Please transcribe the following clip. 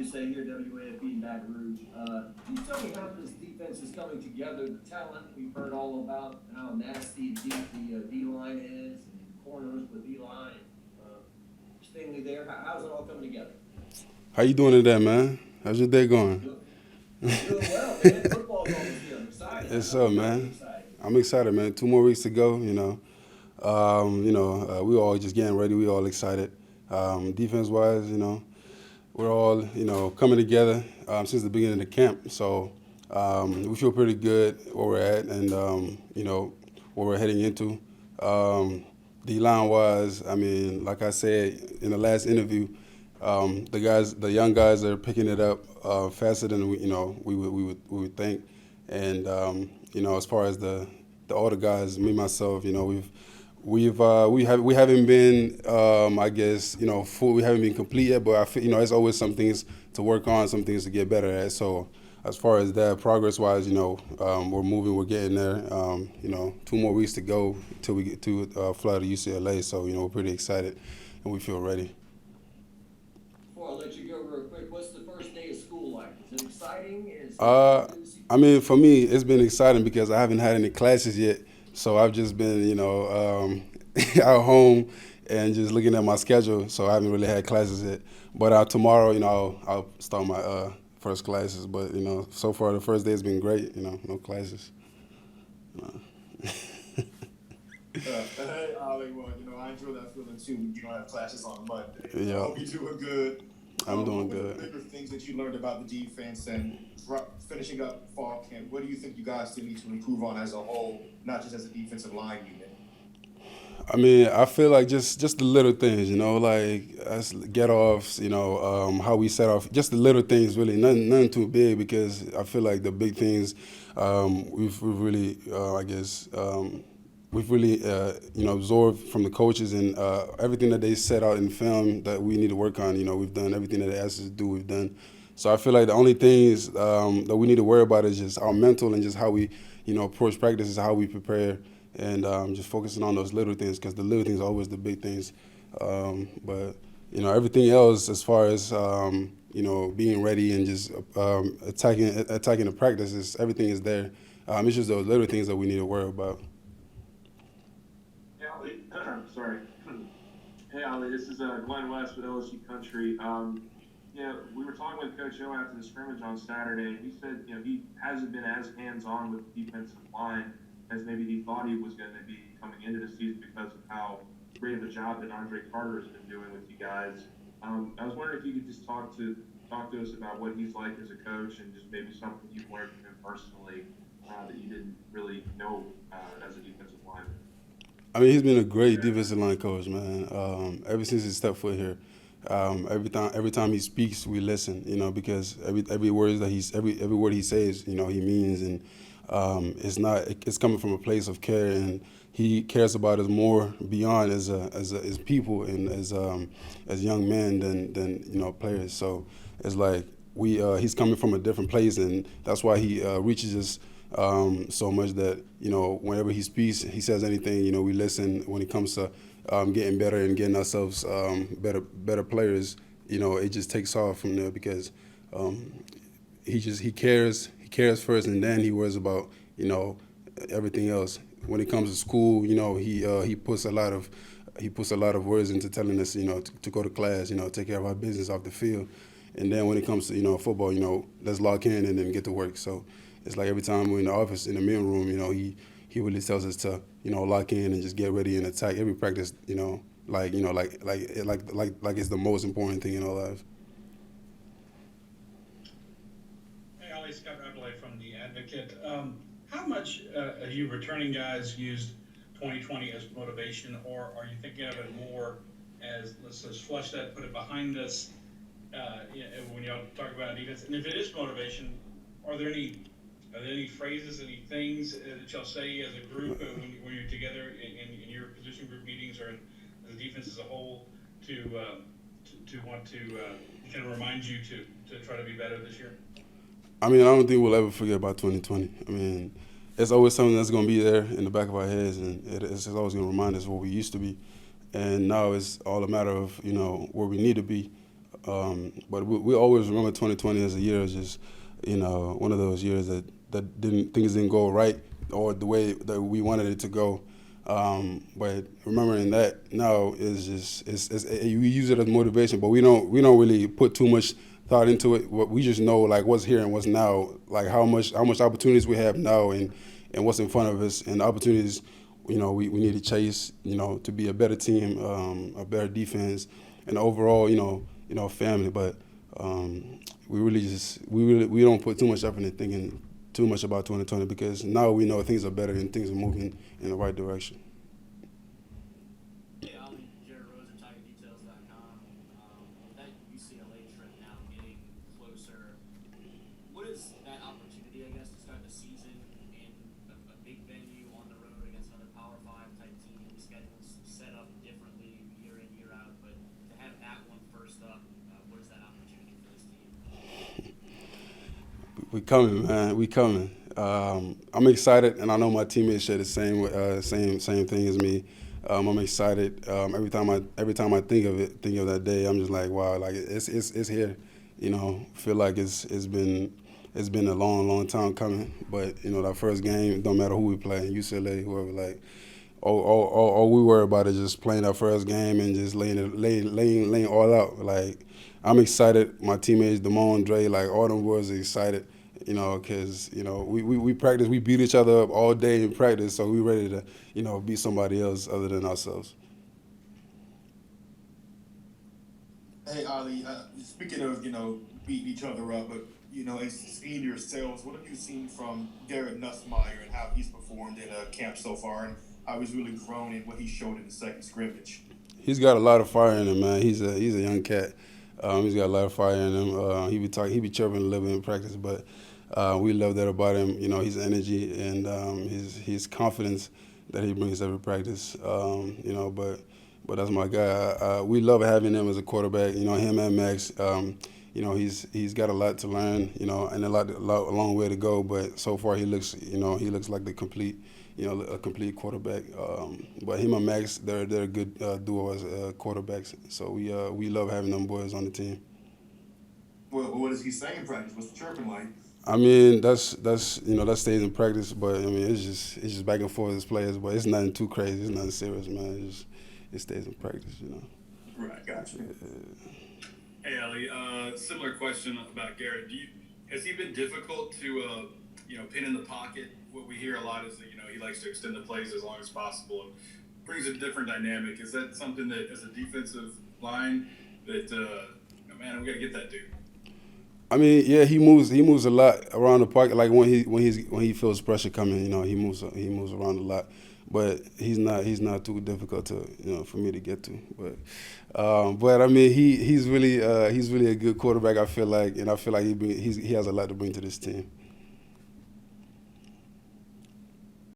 say here, WAFB in Baton Rouge. Can you tell me how this defense is coming together? The talent we've heard all about how nasty the D line is, and corners with D line. Stingley there. How's it all coming together? How you doing today, man? How's your day going? Doing well, man. Football's almost here. I'm excited. Yes, I know sir, you're really man. excited. I'm excited, man. 2 more weeks to go. We all just getting ready. We all excited. Defense wise, we're all coming together since the beginning of the camp. So we feel pretty good where we're at, and what we're heading into. D line wise, I mean, like I said in the last interview, the young guys are picking it up faster than we would think, and as far as the older guys, me myself, we haven't been I guess full, we haven't been complete yet, but I feel there's always some things to work on, some things to get better at. So as far as that progress wise, we're moving, we're getting there. 2 more weeks to go till we get to fly to UCLA. So we're pretty excited and we feel ready. Before I let you go real quick, what's the first day of school like? Is it exciting? I mean, for me, it's been exciting because I haven't had any classes yet. So I've just been, at home and just looking at my schedule. So I haven't really had classes yet. But tomorrow, I'll start my first classes. But so far the first day has been great. No classes. Hey, Ollie, well, I enjoy that feeling too. You don't have classes on Monday. I Yeah, hope you're doing good. I'm doing What were the good. bigger things that you learned about the defense and finishing up fall camp? What do you think you guys still need to improve on as a whole, not just as a defensive line unit? I mean, I feel like just the little things, like us get offs, how we set off, just the little things, really, nothing too big, because I feel like the big things, we've really, I guess, we've really, absorbed from the coaches, and everything that they set out in film that we need to work on. We've done everything that they asked us to do. We've done. So I feel like the only things that we need to worry about is just our mental and just how we, approach practices, how we prepare, and just focusing on those little things, because the little things are always the big things. But everything else, as far as being ready and just attacking the practices, everything is there. It's just those little things that we need to worry about. Hey, Ollie. Sorry. Hey, Ollie. This is Glenn West with LSU Country. We were talking with Coach O after the scrimmage on Saturday. He said, he hasn't been as hands-on with the defensive line as maybe he thought he was going to be coming into the season because of how great of a job that Andre Carter has been doing with you guys. I was wondering if you could just talk to us about what he's like as a coach, and just maybe something you've learned from him personally that you didn't really know as a defensive lineman. I mean, he's been a great defensive line coach, man. Ever since he stepped foot here, every time he speaks, we listen. Because every word he says, he means, and it's coming from a place of care, and he cares about us more beyond as people and as young men than players. So it's like he's coming from a different place, and that's why he reaches us so much that whenever he speaks, he says anything, we listen. When it comes to getting better and getting ourselves better players, it just takes off from there, because he cares first, and then he worries about everything else. When it comes to school, he puts a lot of words into telling us to go to class, take care of our business off the field. And then when it comes to football, let's lock in and then get to work. So it's like every time we're in the office, in the meeting room, he really tells us to lock in and just get ready and attack every practice, like it's the most important thing in our lives. Hey, Ali, Scott Rabelais from The Advocate. How much have you returning guys used 2020 as motivation, or are you thinking of it more as, let's just flush that, put it behind us, when you talk about defense? And if it is motivation, are there any phrases, any things that y'all say as a group when you're together in your position group meetings, or as a defense as a whole, to want to kind of remind you to try to be better this year? I mean, I don't think we'll ever forget about 2020. I mean, it's always something that's going to be there in the back of our heads, and it's always going to remind us what we used to be. And now it's all a matter of, where we need to be. But we always remember 2020 as a year as just, one of those years that things didn't go right or the way that we wanted it to go. But remembering that now is just we use it as motivation, but we don't really put too much thought into it. We just know like what's here and what's now, like how much opportunities we have now and what's in front of us and the opportunities we need to chase, to be a better team, a better defense, and overall, family. But we don't put too much effort in thinking too much about 2020 because now we know things are better and things are moving in the right direction. Hey, Ollie, Jared Rosen, TigerDetails.com. With that UCLA trip now getting closer, what is that opportunity, I guess, to start the season in a big venue on the road against another Power 5 type team? The schedule's set up differently year in, year out, but to have that one first up, what is that opportunity for this team? We coming, man. We coming. I'm excited, and I know my teammates share the same thing as me. I'm excited. Every time I think of that day, I'm just like, wow, like it's here. Feel like it's been a long time coming. But that first game, don't matter who we play, UCLA, whoever, like. All we worry about is just playing our first game and just laying all out. Like, I'm excited. My teammates, Damone, Dre, like all them boys are excited. Because we practice, we beat each other up all day in practice, so we ready to beat somebody else other than ourselves. Hey, Ali, speaking of, beating each other up, but, and seeing yourselves, what have you seen from Garrett Nussmeier and how he's performed in camp so far, and how he's really grown in what he showed in the second scrimmage? He's got a lot of fire in him, man. He's a young cat. He's got a lot of fire in him. He be chirping a little bit in practice, but we love that about him. His energy and his confidence that he brings every practice. But that's my guy. We love having him as a quarterback. Him and Max. He's got a lot to learn. And a long way to go. But so far he looks like the complete. A complete quarterback. But him and Max, they're a good duo as quarterbacks. So we love having them boys on the team. Well, what does he say in practice? What's the chirping like? I mean, that stays in practice, but I mean, it's just back and forth as players, but it's nothing too crazy. It's nothing serious, man. It stays in practice, Right, gotcha. Hey, Ali, similar question about Garrett. Has he been difficult to, pin in the pocket? What we hear a lot is that, he likes to extend the plays as long as possible and brings a different dynamic. Is that something that, as a defensive line, that, man, we got to get that dude? I mean, yeah, he moves a lot around the pocket. Like when he feels pressure coming, he moves around a lot. But he's not too difficult to for me to get to. But I mean he's really a good quarterback. I feel like he has a lot to bring to this team.